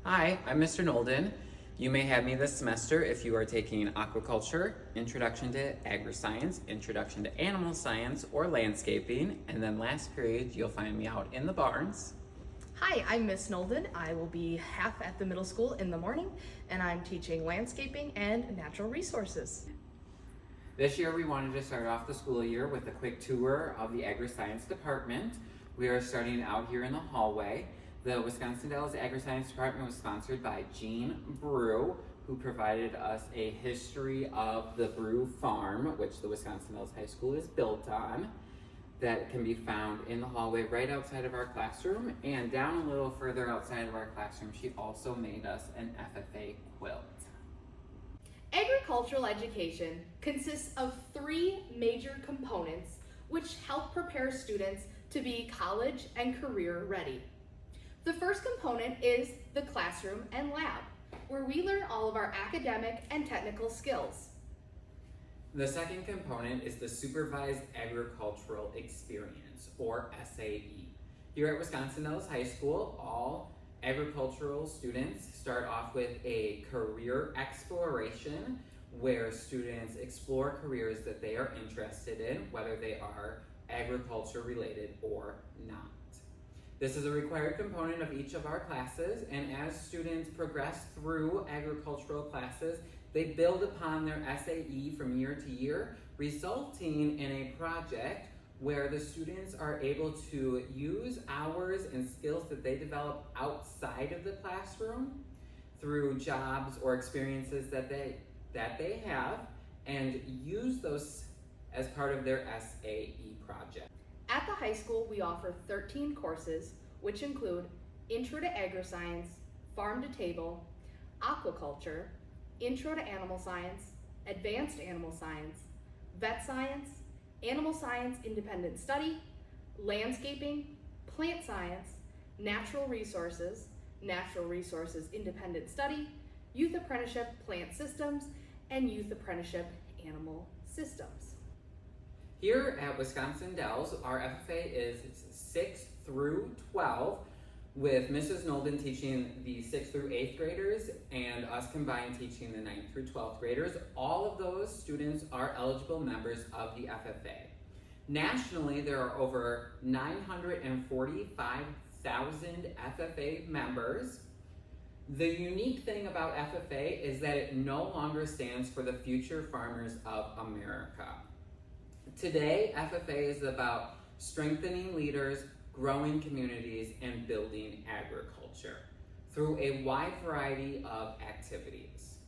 Hi, I'm Mr. Nolden. You may have me this semester if you are taking aquaculture, introduction to agri-science, introduction to animal science, or landscaping, and then last period you'll find me out in the barns. Hi, I'm Miss Nolden. I will be half at the middle school in the morning, and I'm teaching landscaping and natural resources. This year we wanted to start off the school year with a quick tour of the agri-science department. We are starting out here in the hallway. The Wisconsin Dells Agri-Science Department was sponsored by Gene Brew, who provided us a history of the Brew Farm, which the Wisconsin Dells High School is built on. That can be found in the hallway right outside of our classroom, and down a little further outside of our classroom, she also made us an FFA quilt. Agricultural education consists of three major components which help prepare students to be college and career ready. The first component is the classroom and lab, where we learn all of our academic and technical skills. The second component is the Supervised Agricultural Experience, or SAE. Here at Wisconsin Dells High School, all agricultural students start off with a career exploration, where students explore careers that they are interested in, whether they are agriculture related or not. This is a required component of each of our classes, and as students progress through agricultural classes, they build upon their SAE from year to year, resulting in a project where the students are able to use hours and skills that they develop outside of the classroom through jobs or experiences that they have, and use those as part of their SAE project. At the high school, we offer 13 courses, which include Intro to Agri-Science, Farm to Table, Aquaculture, Intro to Animal Science, Advanced Animal Science, Vet Science, Animal Science Independent Study, Landscaping, Plant Science, Natural Resources Independent Study, Youth Apprenticeship Plant Systems, and Youth Apprenticeship Animal Systems. Here at Wisconsin Dells, our FFA is 6 through 12, with Mrs. Nolden teaching the 6th through 8th graders and us combined teaching the 9th through 12th graders. All of those students are eligible members of the FFA. Nationally, there are over 945,000 FFA members. The unique thing about FFA is that it no longer stands for the Future Farmers of America. Today, FFA is about strengthening leaders, growing communities, and building agriculture through a wide variety of activities.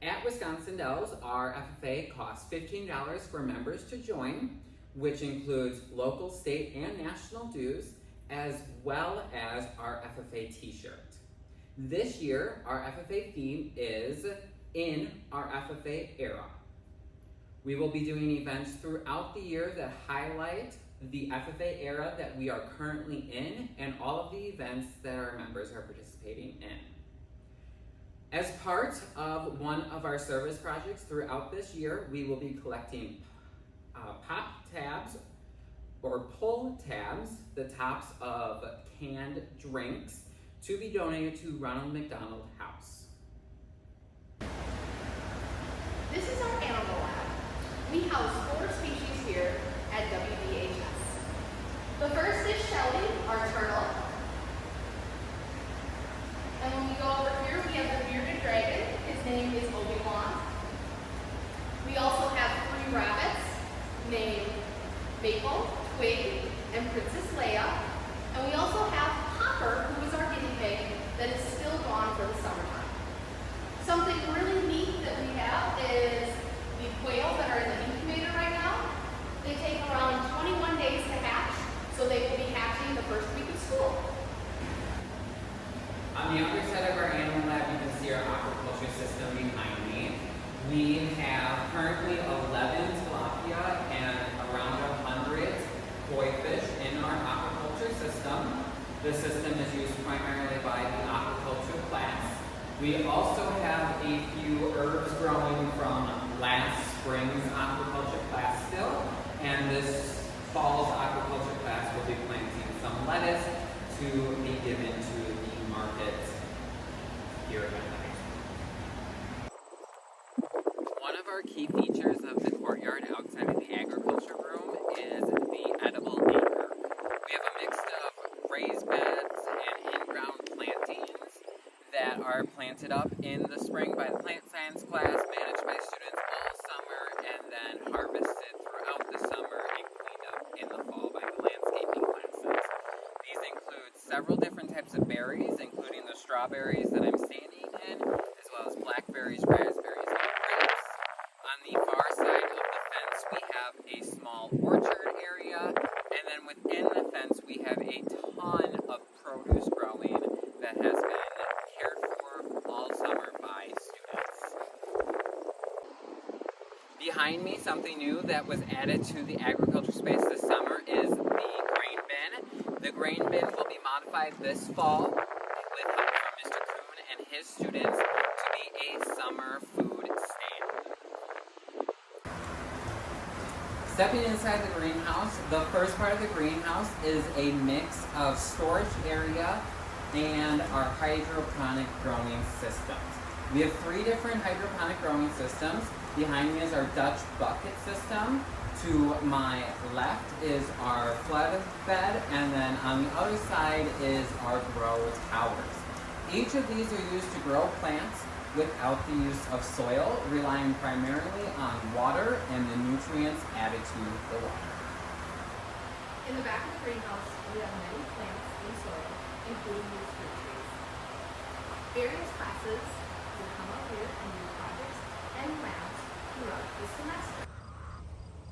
At Wisconsin Dells, our FFA costs $15 for members to join, which includes local, state, and national dues, as well as our FFA t-shirt. This year, our FFA theme is In Our FFA Era. We will be doing events throughout the year that highlight the FFA era that we are currently in and all of the events that our members are participating in. As part of one of our service projects throughout this year, we will be collecting pop tabs or pull tabs, the tops of canned drinks, to be donated to Ronald McDonald House. This is our animal lab. We house 4 species here at WDHS. The first is Shelly, our turtle. And when we go over here, we have the bearded dragon. His name is Obi-Wan. We also have 3 rabbits named Maple, Twig, and Princess Leia. And we also have Hopper, who is our guinea pig, that is still gone for the summertime. Something really neat that we have is the quails that are in the incubator right now. They take around 21 days to hatch, so they will be hatching the first week of school. On the other side of our animal lab, you can see our aquaculture system behind me. We have currently 11 tilapia and around 100 koi fish in our aquaculture system. The system is used primarily by the aquaculture class. We also have a few herbs growing from last spring's aquaculture class still, and this fall's aquaculture class will be planting some lettuce to be given to the market here at the high school. One of our key features of the courtyard outside of the agriculture room is the edible acre. We have a mix of raised beds and in-ground plantings that are planted up in the spring by the plant science class, managed by students all summer, and then harvested throughout the summer and cleaned up in the fall by the landscaping classes. These include several different types of berries, including the strawberries that I'm standing in, as well as blackberries, raspberries, and grapes. On the far side of the fence, we have a small orchard area, and then within the fence, we have a ton of produce growing that has been cared for all summer by students. Behind me, something new that was added to the agriculture space this summer is the grain bin. The grain bin will be modified this fall with help from Mr. Kuhn and his students to be a summer food stand. Stepping inside the greenhouse, the first part of the greenhouse is a mix of storage area and our hydroponic growing systems. We have 3 different hydroponic growing systems. Behind me is our Dutch bucket system. To my left is our flood bed, and then on the other side is our grow towers. Each of these are used to grow plants without the use of soil, relying primarily on water and the nutrients added to the water. In the back of the greenhouse, we have many plants in soil, including these fruit trees. Various classes will come up here and do projects and labs throughout the semester.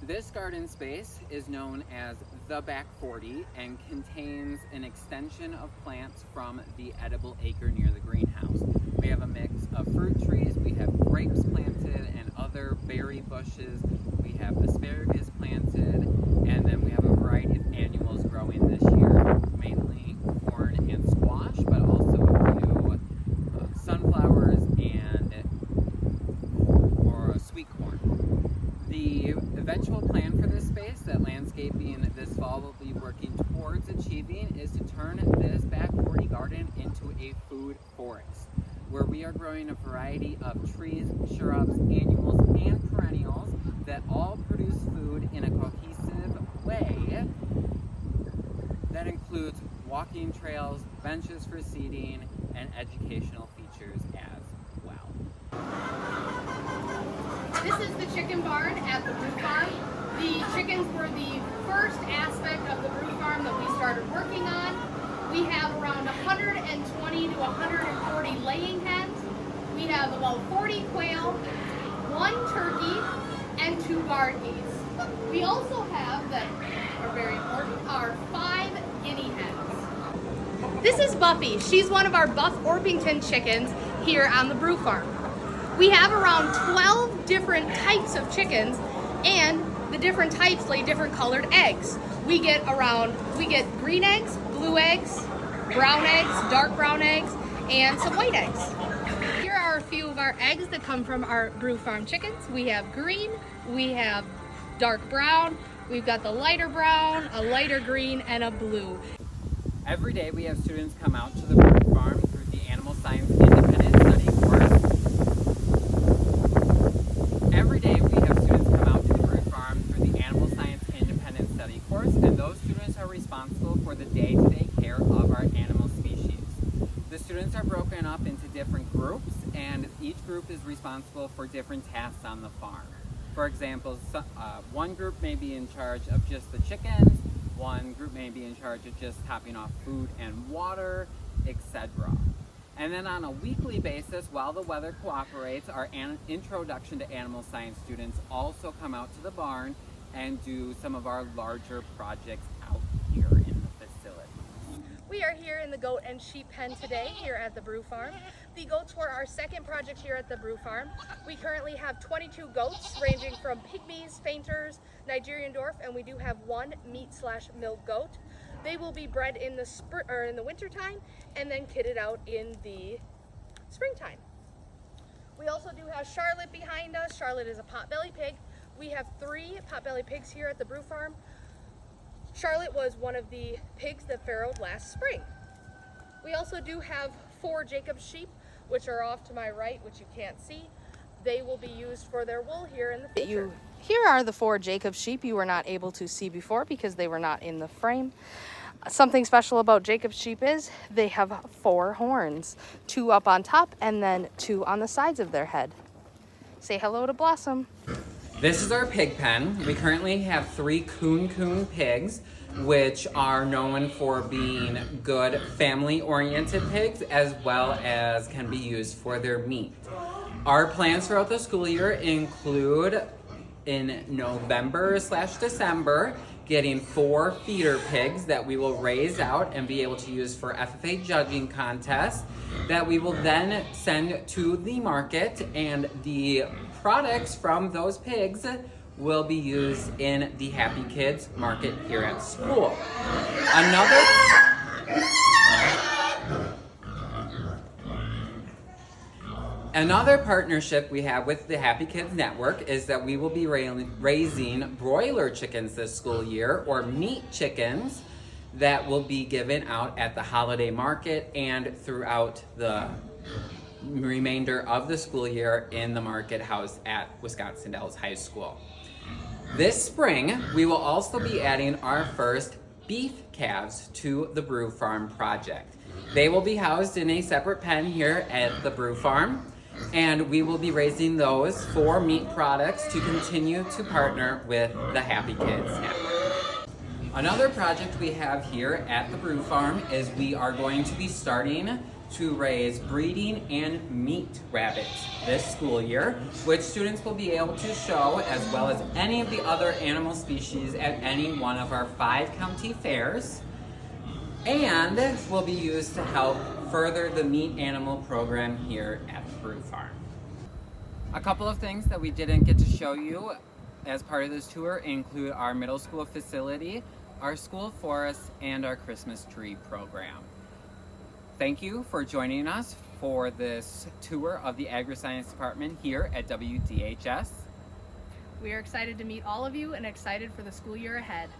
This garden space is known as the Back 40 and contains an extension of plants from the edible acre near the greenhouse. We have a mix of fruit trees, we have grapes planted and other berry bushes, we have asparagus planted, and then we have a variety of annuals growing this year, mainly corn and squash, but also a few sunflowers and sweet corn. The eventual plan for this space that landscaping this fall will be working towards achieving is to turn this Back 40 garden into a food forest, where we are growing a variety of trees, shrubs, annuals, and perennials that all produce food in a cohesive way that includes walking trails, benches for seating, and educational features as well. This is the chicken barn at the brew farm. The chickens were the first aspect of the brew farm that we started working on. We have around 120 to 140 laying hens. We have about 40 quail, 1 turkey, and 2 barn geese. We also have, that are very important, our 5 guinea hens. This is Buffy. She's one of our Buff Orpington chickens here on the brew farm. We have around 12 different types of chickens, and the different types lay different colored eggs. We get green eggs, blue eggs, brown eggs, dark brown eggs, and some white eggs. Here are a few of our eggs that come from our brew farm chickens. We have green, we have dark brown, we've got the lighter brown, a lighter green, and a blue. Every day we have students come out to the brew farm through the Animal Science Independent Study course. Every day we have students come out to the brew farm through the Animal Science Independent Study course, and those students are responsible for the day-to-day care of our animal species. The students are broken up into different groups, and each group is responsible for different tasks on the farm. For example, one group may be in charge of just the chickens, one group may be in charge of just topping off food and water, etc. And then on a weekly basis, while the weather cooperates, our introduction to animal science students also come out to the barn and do some of our larger projects out here in the facility. We are here in the goat and sheep pen today here at the brew farm. The goats were our second project here at the brew farm. We currently have 22 goats ranging from pygmies, fainters, Nigerian dwarf, and we do have 1 meat/milk goat. They will be bred in the winter time and then kitted out in the springtime. We also do have Charlotte behind us. Charlotte is a potbelly pig. We have 3 potbelly pigs here at the brew farm. Charlotte was one of the pigs that farrowed last spring. We also do have 4 Jacobs sheep. which are off to my right, which you can't see, they will be used for their wool here in the future. Here are the 4 Jacob sheep you were not able to see before because they were not in the frame. Something special about Jacob sheep is they have 4 horns, 2 up on top and then 2 on the sides of their head. Say hello to Blossom. This is our pig pen. We currently have 3 Coon pigs, which are known for being good family-oriented pigs, as well as can be used for their meat. Our plans throughout the school year include in November/December getting 4 feeder pigs that we will raise out and be able to use for FFA judging contests that we will then send to the market, and the products from those pigs will be used in the Happy Kids market here at school. Another partnership we have with the Happy Kids Network is that we will be raising broiler chickens this school year, or meat chickens, that will be given out at the holiday market and throughout the remainder of the school year in the market house at Wisconsin Dells High School. This spring, we will also be adding our first beef calves to the Brew Farm project. They will be housed in a separate pen here at the Brew Farm, and we will be raising those for meat products to continue to partner with the Happy Kids Network. Another project we have here at the Brew Farm is we are going to be starting to raise breeding and meat rabbits this school year, which students will be able to show, as well as any of the other animal species, at any one of our 5 county fairs, and will be used to help further the meat animal program here at the Brew Farm. A couple of things that we didn't get to show you as part of this tour include our middle school facility, our school forest, and our Christmas tree program. Thank you for joining us for this tour of the Agri-Science Department here at WDHS. We are excited to meet all of you and excited for the school year ahead.